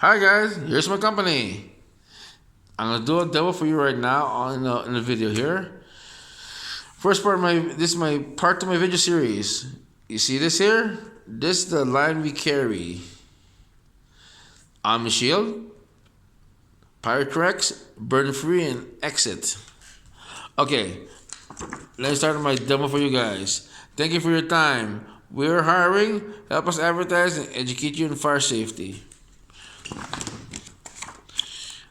Hi guys, here's my company. I'm gonna do a demo for you right now in the video here. First part of this is my part of my video series. You see this here? This is the line we carry. Omni Shield, Pyretrex, Burn Free, and Exit. Okay, let's start my demo for you guys. Thank you for your time. We're hiring. Help us advertise and educate you in fire safety.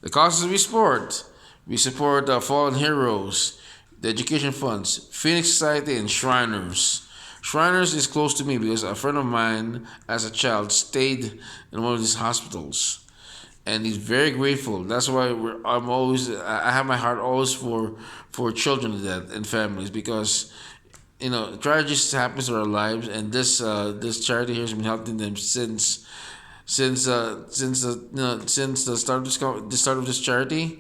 The causes we support. We support fallen heroes, the education funds, Phoenix Society, and Shriners. Shriners is close to me because a friend of mine, as a child, stayed in one of these hospitals, and he's very grateful. That's why I have my heart always for children that and families because tragedies happens in our lives, and this charity here has been helping them since the start of this charity.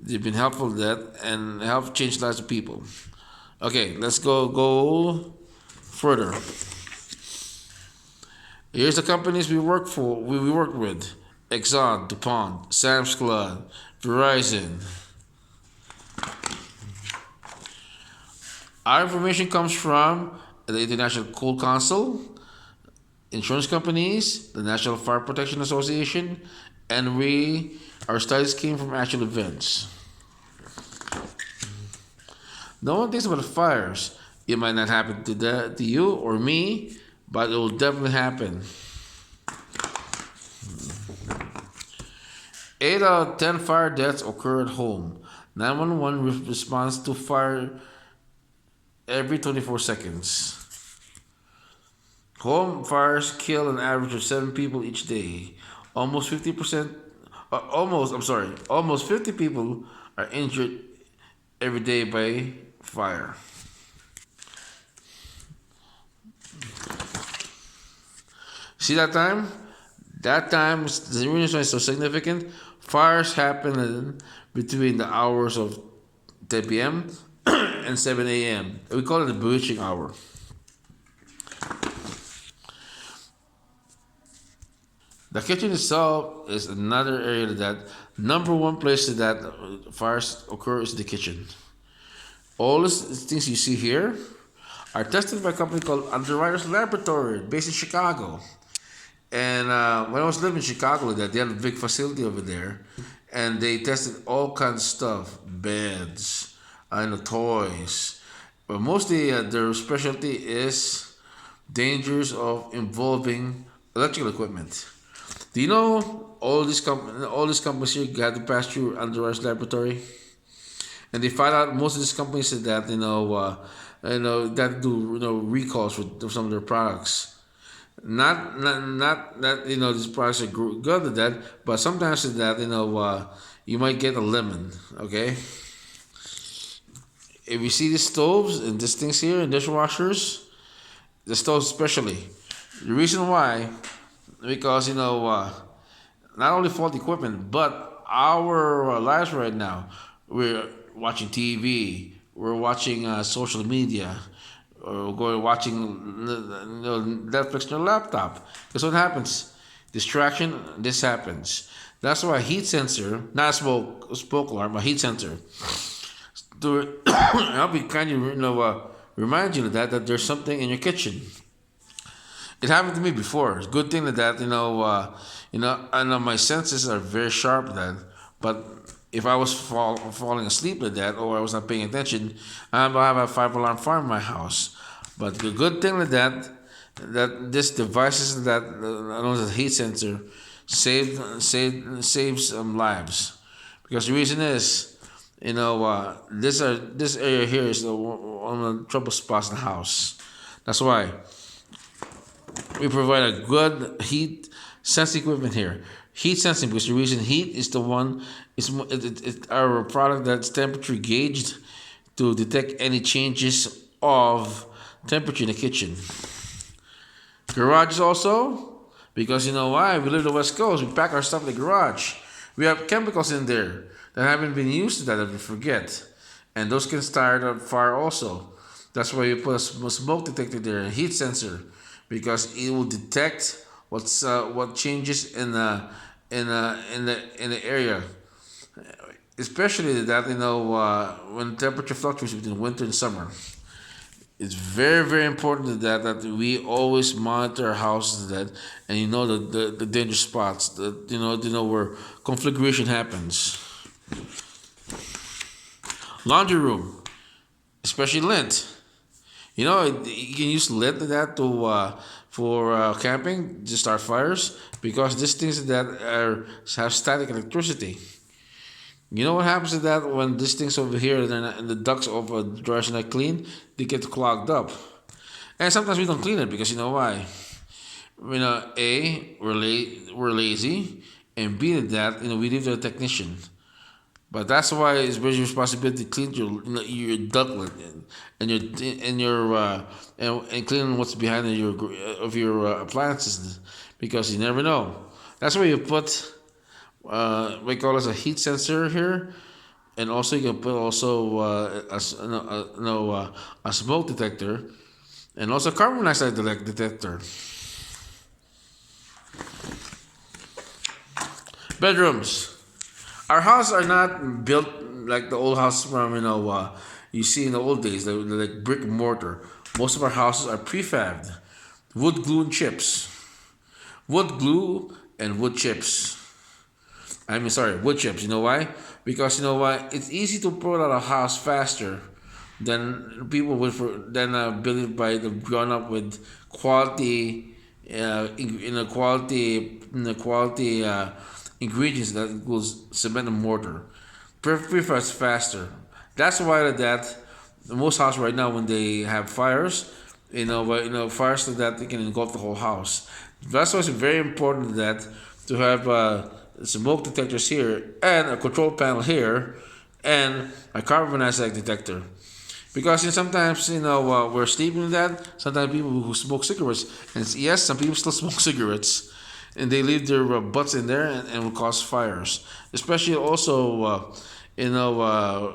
They've been helpful to that and help change lives of people. Okay, let's go further. Here's the companies we work with: Exxon, DuPont, Sam's Club, Verizon. Our information comes from the International Coal Council, insurance companies, the National Fire Protection Association, and our studies came from actual events. No one thinks about fires. It might not happen to you or me, but it will definitely happen. 8 out of 10 fire deaths occur at home. 911 responds to fire every 24 seconds. Home fires kill an average of 7 people each day. Almost 50%, almost 50 people are injured every day by fire. See that time? That time is the reason why it's so significant. Fires happen between the hours of 10 p.m. and 7 a.m. We call it the bewitching hour. The kitchen itself is another area that number one place that fires occur is the kitchen. All these things you see here are tested by a company called Underwriters Laboratory based in Chicago. And when I was living in Chicago, they had a big facility over there, and they tested all kinds of stuff, beds, toys, but mostly their specialty is dangers of involving electrical equipment. Do you know all these companies here had to pass through Underwriters Laboratory, and they find out most of these companies said that that do recalls for some of their products. Not that these products are good at that, but sometimes it's that you might get a lemon. Okay, if you see these stoves and these things here and dishwashers, the stoves especially, the reason why because not only faulty equipment but our lives right now. We're watching TV, we're watching social media, or going watching Netflix on your laptop. Because what happens? Distraction. This happens. That's why a heat sensor, not a smoke alarm, but heat sensor, to help you kind of remind you of that there's something in your kitchen. It happened to me before. It's a good thing that I know my senses are very sharp then, but if I was falling asleep with that or I was not paying attention, I have a five alarm fire in my house. But the good thing with that this devices that known as a heat sensor saves lives, because the reason is this area here is one of the trouble spots in the house. That's why we provide a good heat sensing equipment here. Heat sensing, because the reason heat is the one it's our product that's temperature gauged to detect any changes of temperature in the kitchen. Garages also, because you know why? We live in the West Coast, we pack our stuff in the garage. We have chemicals in there that haven't been used to that we forget. And those can start a fire also. That's why you put a smoke detector there, a heat sensor, because it will detect what changes in the area, especially that when temperature fluctuates between winter and summer. It's very very important that we always monitor our houses that and the danger spots that where conflagration happens. Laundry room, especially lint. You can use lint that to for camping to start fires because these things that have static electricity. You know what happens to that when these things over here and the ducts over the dryers are not clean, they get clogged up. And sometimes we don't clean it because you know why? A, we're lazy, and B, that we leave it to a technician. But that's why it's your responsibility to clean your ductlet and clean what's behind your appliances because you never know. That's why you put we call it a heat sensor here, and also you can put also a smoke detector and also carbon monoxide detector. Bedrooms. Our houses are not built like the old house from you see in the old days, they're like brick and mortar. Most of our houses are prefabbed, wood glue and chips, wood glue and wood chips. I mean, sorry, wood chips. You know why? Because you know why? It's easy to put out a house faster than people would build it by the ground up with quality, quality ingredients that includes cement and mortar. Prefers faster. That's why that most houses right now when they have fires, fires so that they can engulf the whole house. That's why it's very important that to have smoke detectors here and a control panel here and a carbon monoxide detector. Because sometimes we're sleeping with that. Sometimes people who smoke cigarettes, and yes, some people still smoke cigarettes, and they leave their butts in there and will cause fires. Especially also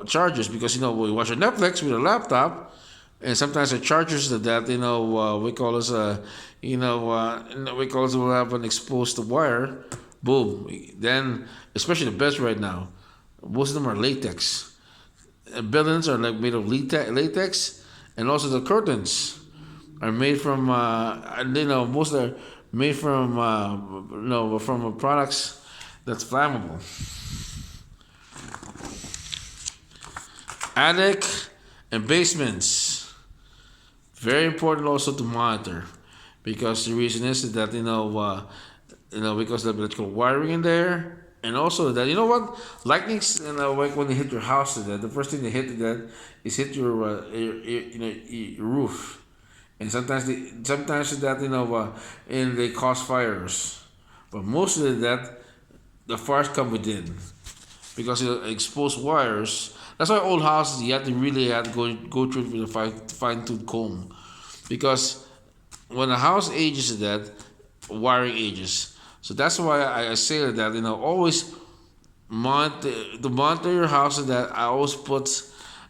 chargers because we watch our Netflix with a laptop, and sometimes the chargers that we call us we call us will have an exposed wire. Boom. Then especially the beds right now, most of them are latex. Buildings are like made of latex, and also the curtains are made from most are made from from products that's flammable. Attic and basements, very important also to monitor, because the reason is that because of the electrical wiring in there, and also that lightning like when they hit your house, that the first thing they hit that is hit your roof, and sometimes that and they cause fires, but mostly that the fires come within because exposed wires. That's why old houses you have to really have to go through it with a fine tooth comb, because when a house ages, that wiring ages. So that's why I say that always monitor your house. That I always put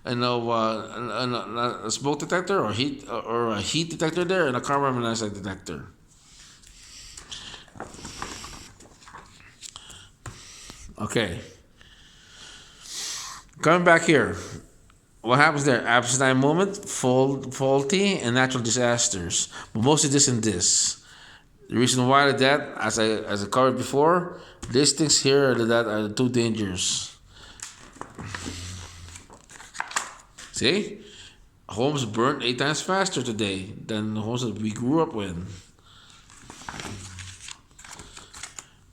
a smoke detector or a heat detector there and a carbon monoxide detector. Okay, coming back here. What happens there? Absentine moment, faulty, and natural disasters. But mostly this and this. The reason why that, as I covered before, these things here that are too dangerous. See, homes burn 8 times faster today than the homes that we grew up with.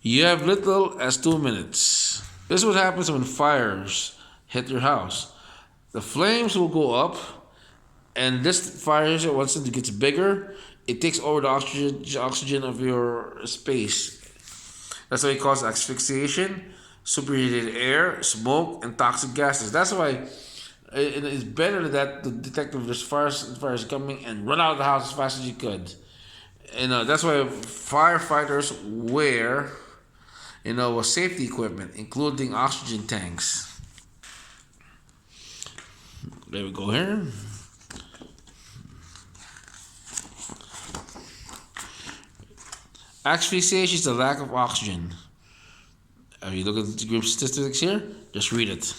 You have little as 2 minutes. This is what happens when fires hit your house. The flames will go up, and this fire, once it gets bigger, it takes over the oxygen of your space. That's why it causes asphyxiation, superheated air, smoke, and toxic gases. That's why it's better that the detective there's fires coming and run out of the house as fast as you could. And that's why firefighters wear safety equipment, including oxygen tanks. There we go here. Asphyxiation is the lack of oxygen. If you look at the group statistics here, just read it.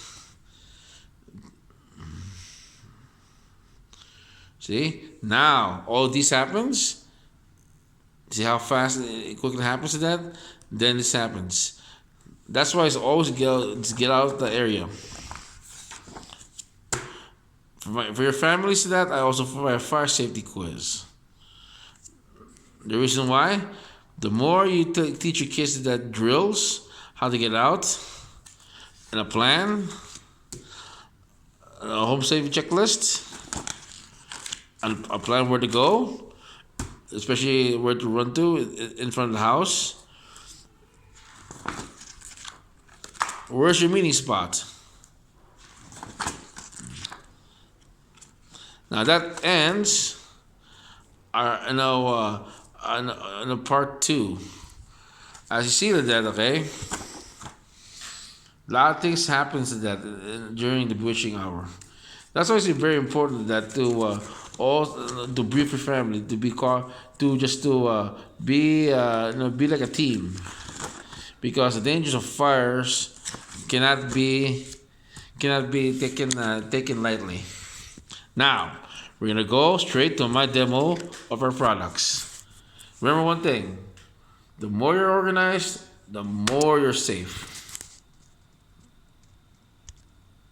See? Now, all this happens. See how fast it quickly happens to that? Then this happens. That's why it's always get out of the area. For your families to that, I also provide a fire safety quiz. The reason why? The more you teach your kids that drills, how to get out, and a plan, a home safety checklist, and a plan where to go, especially where to run to in front of the house. Where's your meeting spot? Now that ends in a part 2. As you see that, okay, a lot of things happens to that during the witching hour. That's why it's very important that to brief your family, to be be like a team, because the dangers of fires cannot be taken lightly. Now, we're gonna go straight to my demo of our products. Remember one thing, the more you're organized, the more you're safe.